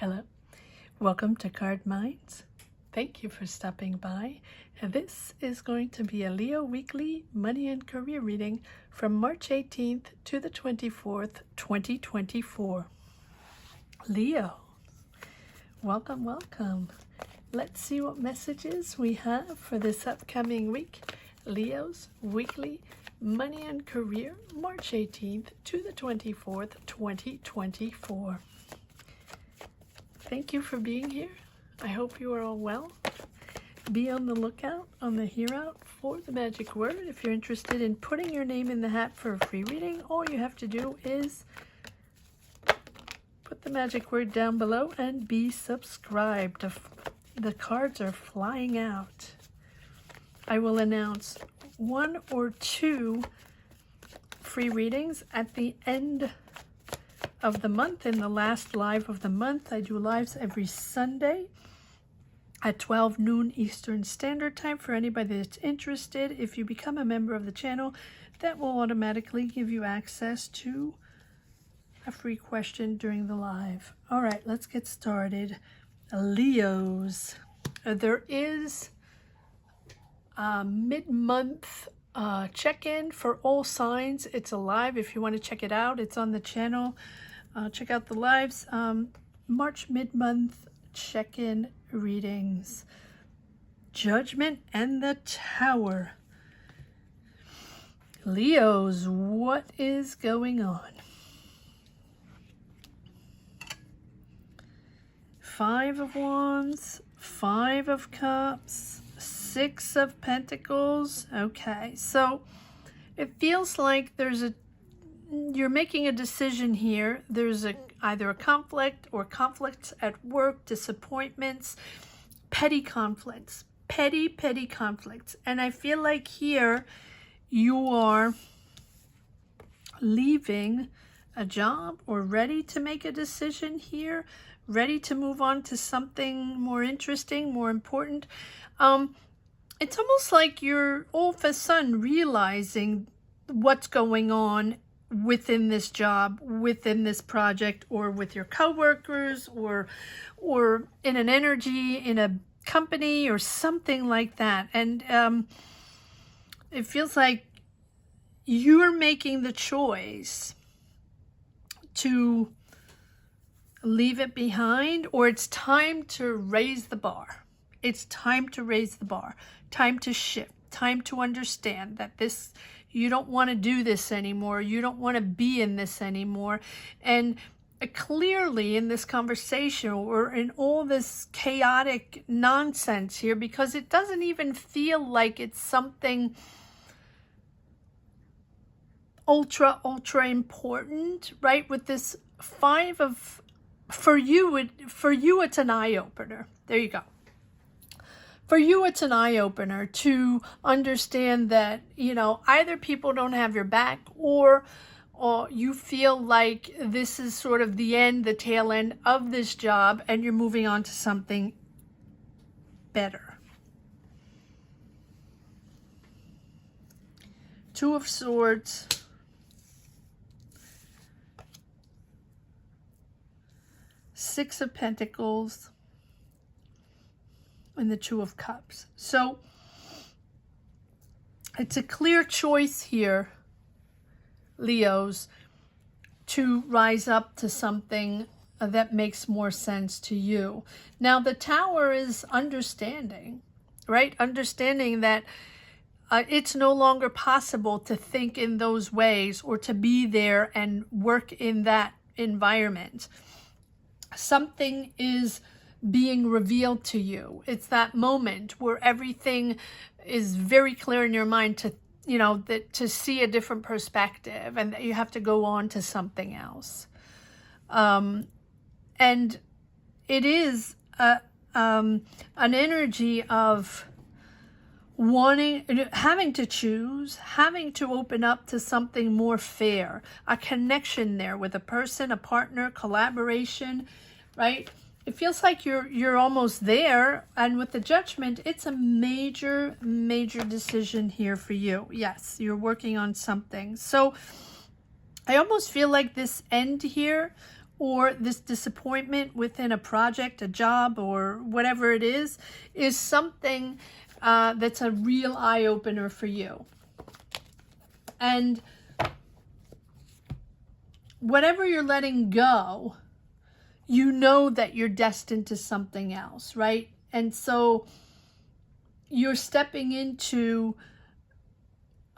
Hello, welcome to Card Minds. Thank you for stopping by. And this is going to be a Leo weekly money and career reading from March 18th to the 24th, 2024. Leo, welcome, welcome. Let's see what messages we have for this upcoming week. Leo's weekly money and career, March 18th to the 24th, 2024. Thank you for being here. I hope you are all well. Be on the lookout on the Hear Out for the magic word. If you're interested in putting your name in the hat for a free reading, all you have to do is put the magic word down below and be subscribed. The cards are flying out. I will announce 1 or 2 free readings at the end of the month. In the last live of the month, I do lives every Sunday at 12 noon Eastern Standard Time. For anybody that's interested, if you become a member of the channel, that will automatically give you access to a free question during the live. All right, let's get started. Leos, there is a mid-month check-in for all signs. It's alive. If you want to check it out, it's on the channel. Check out the lives. March mid-month check-in readings. Judgment and the Tower. Leos, what is going on? 5 of Wands, 5 of Cups, 6 of Pentacles. Okay, so it feels like you're making a decision here. There's either a conflict or conflicts at work, disappointments, petty conflicts, petty conflicts. And I feel like here you are leaving a job or ready to make a decision here, ready to move on to something more interesting, more important. It's almost like you're all of a sudden realizing what's going on within this job, within this project, or with your coworkers, or in an energy, in a company, or something like that. And it feels like you're making the choice to leave it behind, or it's time to raise the bar. It's time to raise the bar, time to shift, time to understand that you don't want to do this anymore. You don't want to be in this anymore. And clearly in this conversation, or in all this chaotic nonsense here, because it doesn't even feel like it's something ultra important, right? With this 5 of, for you it's an eye-opener. There you go. For you, it's an eye-opener to understand that, either people don't have your back, or you feel like this is sort of the tail end of this job, and you're moving on to something better. 2 of Swords. 6 of Pentacles. And the 2 of Cups. So it's a clear choice here, Leos, to rise up to something that makes more sense to you. Now, the Tower is understanding, right? Understanding that it's no longer possible to think in those ways, or to be there and work in that environment. Something is being revealed to you. It's that moment where everything is very clear in your mind to, to see a different perspective, and that you have to go on to something else. And it is an energy of having to choose, having to open up to something more fair, a connection there with a person, a partner, collaboration, right? It feels like you're almost there, and with the Judgment, it's a major decision here for you. Yes, you're working on something. So I almost feel like this end here, or this disappointment within a project, a job, or whatever it is something that's a real eye-opener for you. And whatever you're letting go, you know that you're destined to something else, right? And so you're stepping into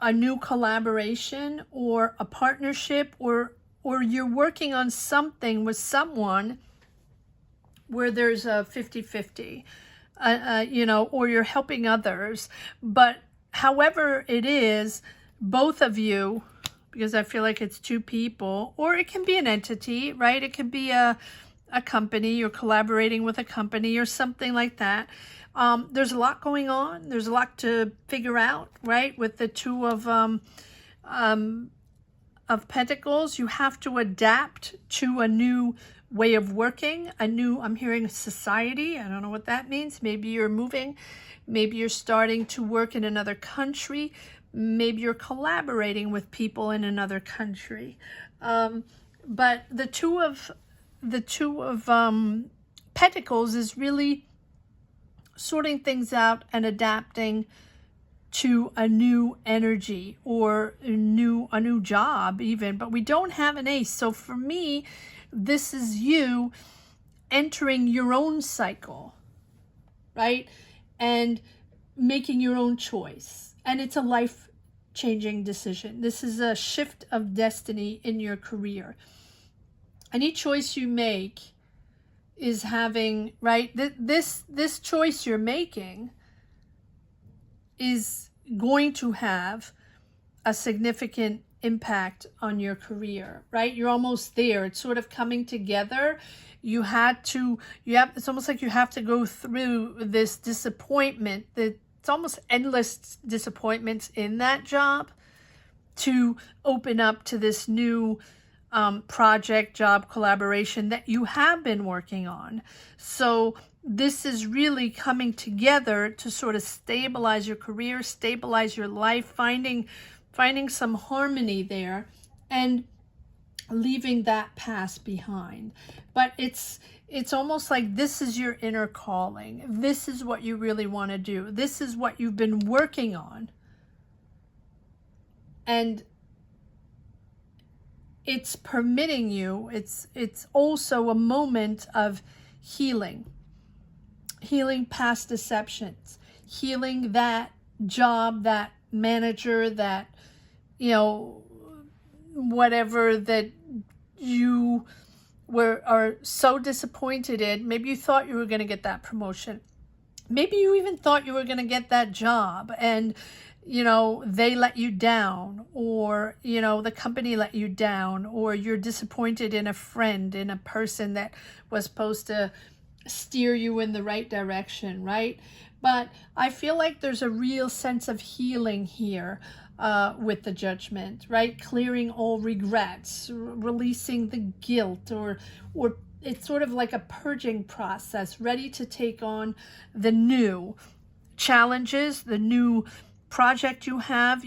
a new collaboration or a partnership, or you're working on something with someone where there's a 50-50, you know, or you're helping others. But however it is, both of you, because I feel like it's two people, or it can be an entity, right? It could be a company, you're collaborating with a company or something like that. There's a lot going on. There's a lot to figure out, right? With the Two of Pentacles, you have to adapt to a new way of working, I'm hearing society. I don't know what that means. Maybe you're moving. Maybe you're starting to work in another country. Maybe you're collaborating with people in another country. But the Two of Pentacles is really sorting things out and adapting to a new energy, or a new job even. But we don't have an Ace. So for me, this is you entering your own cycle, right? And making your own choice. And it's a life-changing decision. This is a shift of destiny in your career. Any choice you make is having, right? This choice you're making is going to have a significant impact on your career, right? You're almost there. It's sort of coming together. It's almost like you have to go through this disappointment. It's almost endless disappointments in that job to open up to this new project, job, collaboration that you have been working on. So this is really coming together to sort of stabilize your career, stabilize your life, finding some harmony there, and leaving that past behind. But it's almost like this is your inner calling. This is what you really want to do. This is what you've been working on. And it's permitting you, it's also a moment of healing past deceptions, healing that job, that manager, that, you know, whatever that you are so disappointed in. Maybe you thought you were going to get that promotion. Maybe you even thought you were going to get that job, and you know, they let you down, or, you know, the company let you down, or you're disappointed in a friend, in a person that was supposed to steer you in the right direction, right? But I feel like there's a real sense of healing here with the Judgment, right? Clearing all regrets, releasing the guilt, or it's sort of like a purging process, ready to take on the new challenges, the new project you have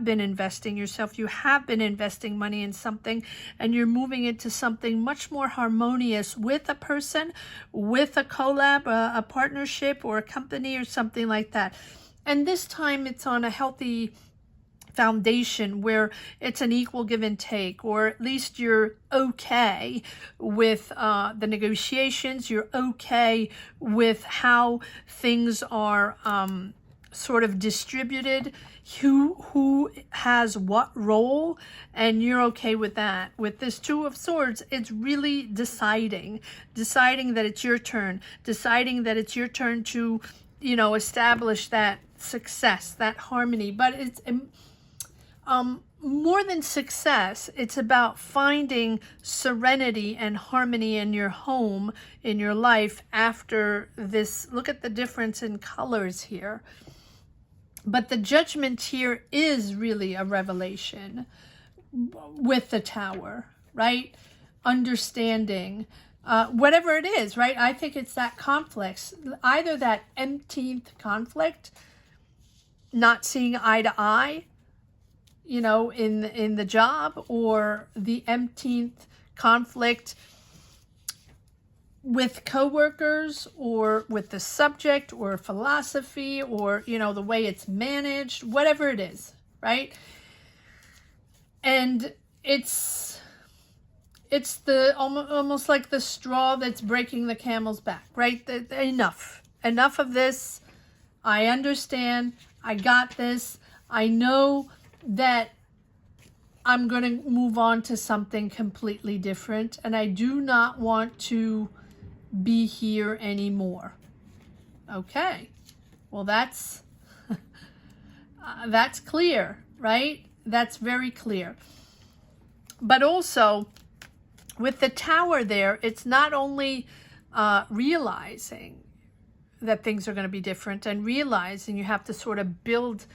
been investing yourself, you have been investing money in something, and you're moving into something much more harmonious with a person, with a collab, a partnership, or a company, or something like that. And this time it's on a healthy foundation where it's an equal give and take, or at least you're okay with the negotiations, you're okay with how things are sort of distributed, who has what role, and you're okay with that. With this Two of Swords, it's really deciding that it's your turn, deciding that it's your turn to, you know, establish that success, that harmony. But it's more than success, it's about finding serenity and harmony in your home, in your life after this. Look at the difference in colors here. But the Judgment here is really a revelation with the Tower, right? Understanding, whatever it is, right? I think it's that conflict, either that 18th conflict, not seeing eye to eye, you know, in the job, or the 18th conflict with coworkers or with the subject or philosophy or, you know, the way it's managed, whatever it is, right? And it's the almost like the straw that's breaking the camel's back, right? Enough of this. I understand. I got this. I know that I'm going to move on to something completely different, and I do not want to be here anymore. Okay. Well, that's clear, right? That's very clear. But also, with the Tower there, it's not only realizing that things are going to be different and realizing you have to sort of build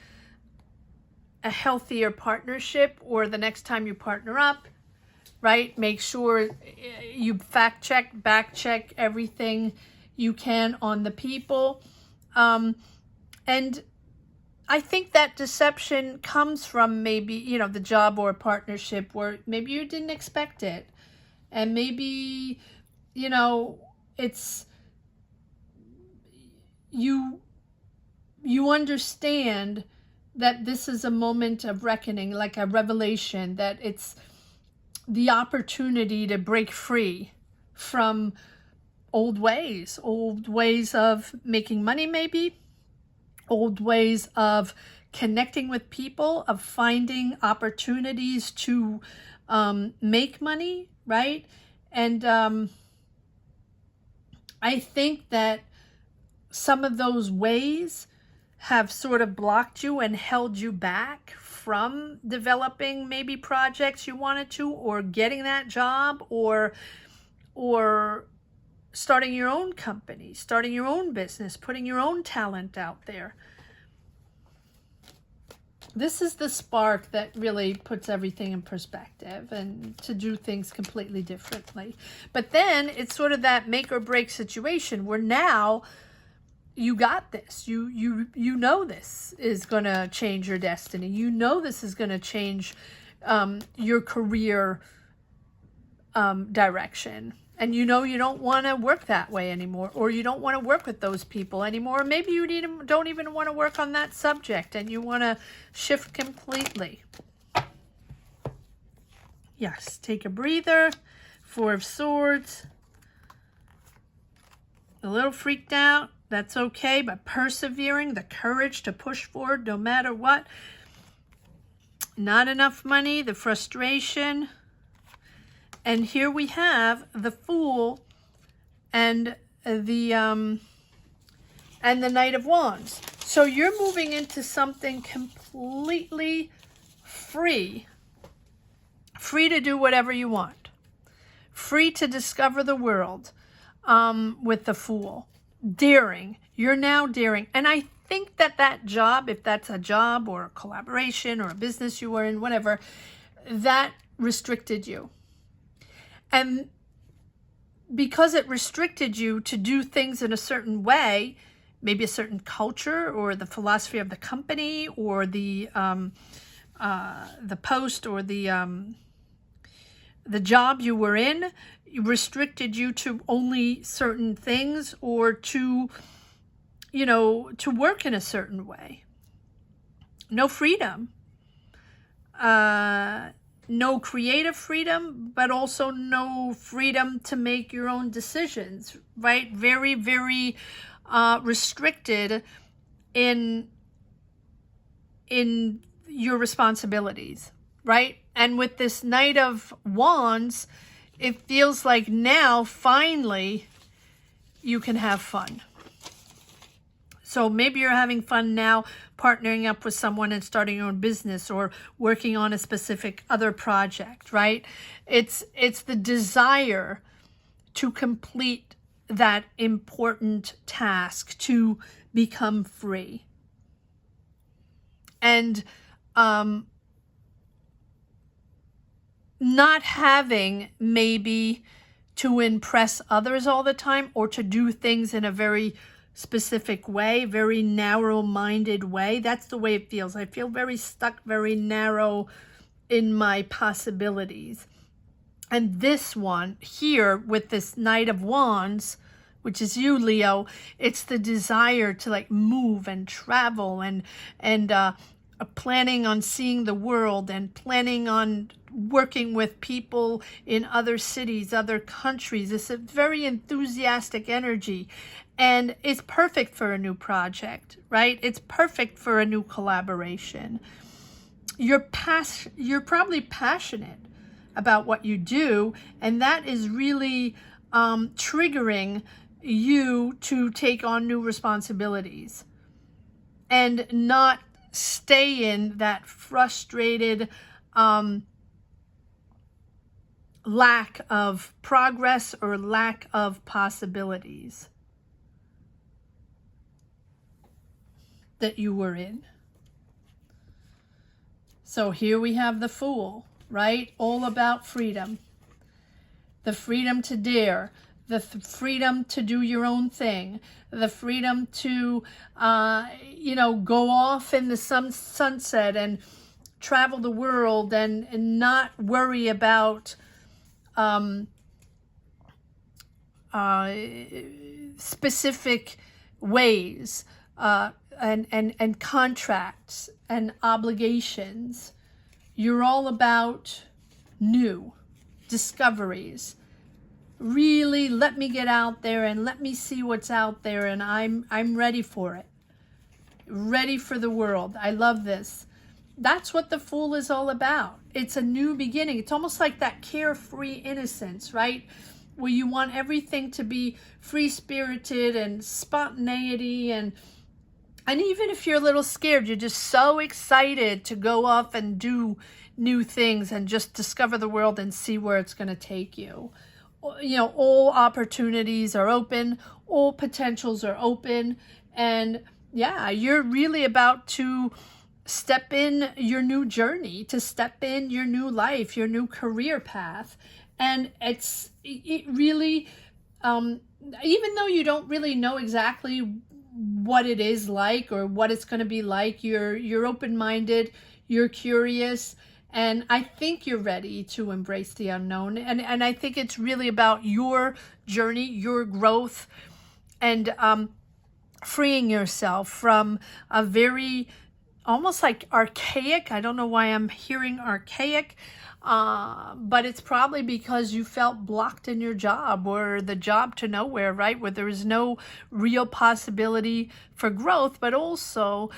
a healthier partnership, or the next time you partner up, right? Make sure you fact check, back check everything you can on the people. And I think that deception comes from maybe, you know, the job or partnership where maybe you didn't expect it. And maybe, you know, it's, you understand that this is a moment of reckoning, like a revelation, that it's the opportunity to break free from old ways of making money, maybe old ways of connecting with people, of finding opportunities to make money, right? And I think that some of those ways have sort of blocked you and held you back from developing maybe projects you wanted to, or getting that job, or starting your own company, starting your own business, putting your own talent out there. This is the spark that really puts everything in perspective and to do things completely differently. But then it's sort of that make or break situation where now you got this. You know this is going to change your destiny. You know this is going to change your career direction. And you know you don't want to work that way anymore, or you don't want to work with those people anymore. Or maybe you don't even want to work on that subject and you want to shift completely. Yes, take a breather. Four of Swords. A little freaked out. That's okay, but persevering, the courage to push forward no matter what. Not enough money, the frustration. And here we have the Fool and the Knight of Wands. So you're moving into something completely free. Free to do whatever you want. Free to discover the world with the Fool. Daring. You're now daring. And I think that job, if that's a job or a collaboration or a business you were in, whatever, that restricted you. And because it restricted you to do things in a certain way, maybe a certain culture or the philosophy of the company or the post or the job you were in, restricted you to only certain things, or to, you know, to work in a certain way. No freedom. No creative freedom, but also no freedom to make your own decisions, right? Very, very restricted in your responsibilities, right? And with this Knight of Wands, it feels like now, finally, you can have fun. So maybe you're having fun now, partnering up with someone and starting your own business, or working on a specific other project, right? It's the desire to complete that important task, to become free. And not having maybe to impress others all the time, or to do things in a very specific way, very narrow-minded way. That's the way it feels. I feel very stuck, very narrow in my possibilities. And this one here with this Knight of Wands, which is you, Leo, it's the desire to like move and travel and planning on seeing the world and planning on working with people in other cities, other countries. It's a very enthusiastic energy, and it's perfect for a new project, right? It's perfect for a new collaboration. You're probably passionate about what you do, and that is really triggering you to take on new responsibilities and not stay in that frustrated lack of progress or lack of possibilities that you were in. So here we have the Fool, right? All about freedom. The freedom to dare, the freedom to do your own thing, the freedom to, go off in the sunset and travel the world and not worry about specific ways and contracts and obligations. You're all about new discoveries. Really, let me get out there and let me see what's out there, and I'm ready for it. Ready for the world. I love this. That's what the Fool is all about. It's a new beginning. It's almost like that carefree innocence, right? Where you want everything to be free-spirited and spontaneity, and even if you're a little scared, you're just so excited to go off and do new things and just discover the world and see where it's going to take you. All opportunities are open, all potentials are open, and yeah, you're really about to step in your new journey, to step in your new life, your new career path. And it really, even though you don't really know exactly what it is like or what it's going to be like, you're open-minded, you're curious, and I think you're ready to embrace the unknown. And I think it's really about your journey, your growth, and freeing yourself from a very almost like archaic, I don't know why I'm hearing archaic, but it's probably because you felt blocked in your job, or the job to nowhere, right? Where there is no real possibility for growth, but also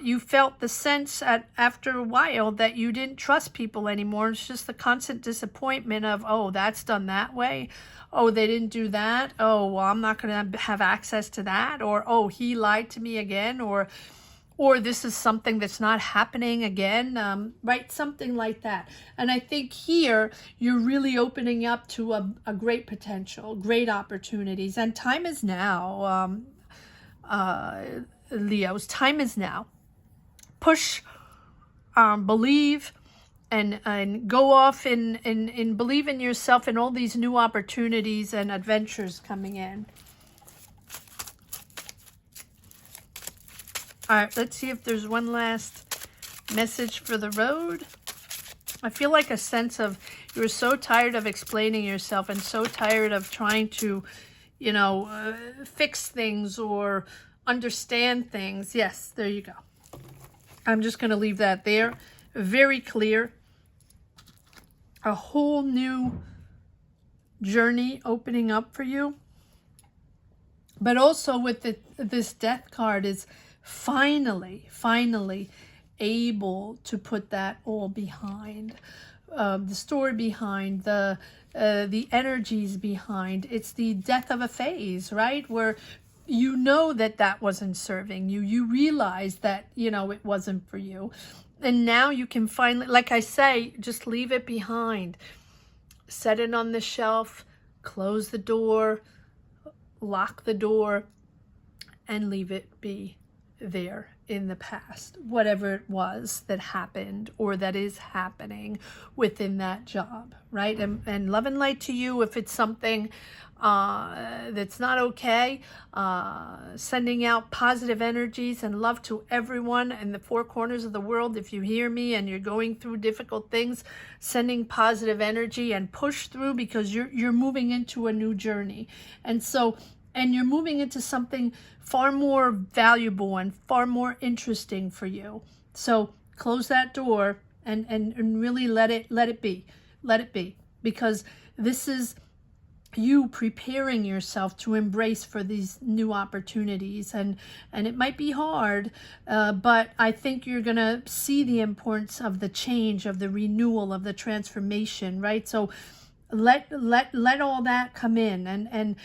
you felt the sense after a while that you didn't trust people anymore. It's just the constant disappointment of, oh, that's done that way. Oh, they didn't do that. Oh, well, I'm not going to have access to that. Or, oh, he lied to me again. Or this is something that's not happening again, right? Something like that. And I think here you're really opening up to a great potential, great opportunities. And time is now, Leos. Time is now. Push, believe, and go off and believe in yourself and all these new opportunities and adventures coming in. All right, let's see if there's one last message for the road. I feel like a sense of you're so tired of explaining yourself and so tired of trying to, fix things or understand things. Yes, there you go. I'm just going to leave that there. Very clear. A whole new journey opening up for you. But also with this Death card is finally able to put that all behind, the story behind, the energies behind. It's the death of a phase, right? Where that wasn't serving you. You realize that, it wasn't for you. And now you can finally, like I say, just leave it behind. Set it on the shelf, close the door, lock the door, and leave it be. there in the past, whatever it was that happened or that is happening within that job, right? And love and light to you if it's something that's not okay. Sending out positive energies and love to everyone in the four corners of the world. If you hear me and you're going through difficult things, sending positive energy and push through, because you're moving into a new journey. And you're moving into something far more valuable and far more interesting for you. So close that door and really let it be. Let it be. Because this is you preparing yourself to embrace for these new opportunities. And it might be hard, but I think you're going to see the importance of the change, of the renewal, of the transformation, right? So let all that come in and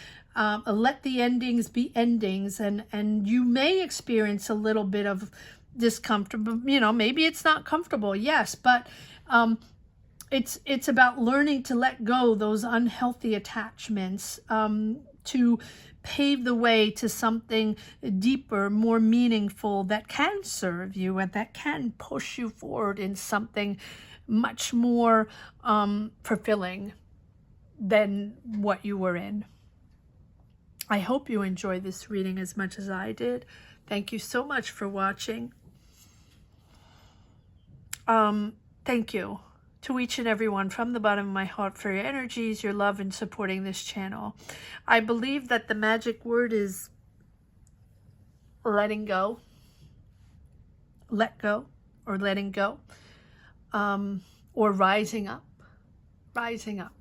let the endings be endings, and you may experience a little bit of discomfort. Maybe it's not comfortable, yes, but it's about learning to let go those unhealthy attachments, to pave the way to something deeper, more meaningful, that can serve you and that can push you forward in something much more fulfilling than what you were in. I hope you enjoyed this reading as much as I did. Thank you so much for watching. Thank you to each and everyone from the bottom of my heart for your energies, your love, and supporting this channel. I believe that the magic word is letting go. Let go, or letting go, or rising up. Rising up.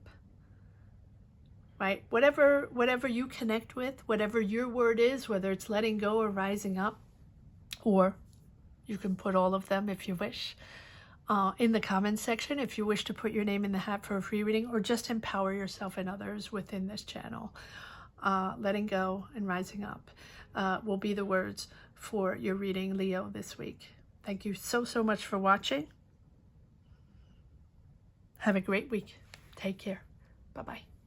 Right? Whatever you connect with, whatever your word is, whether it's letting go or rising up, or you can put all of them if you wish, in the comments section if you wish to put your name in the hat for a free reading, or just empower yourself and others within this channel. Letting go and rising up will be the words for your reading, Leo, this week. Thank you so much for watching. Have a great week. Take care. Bye-bye.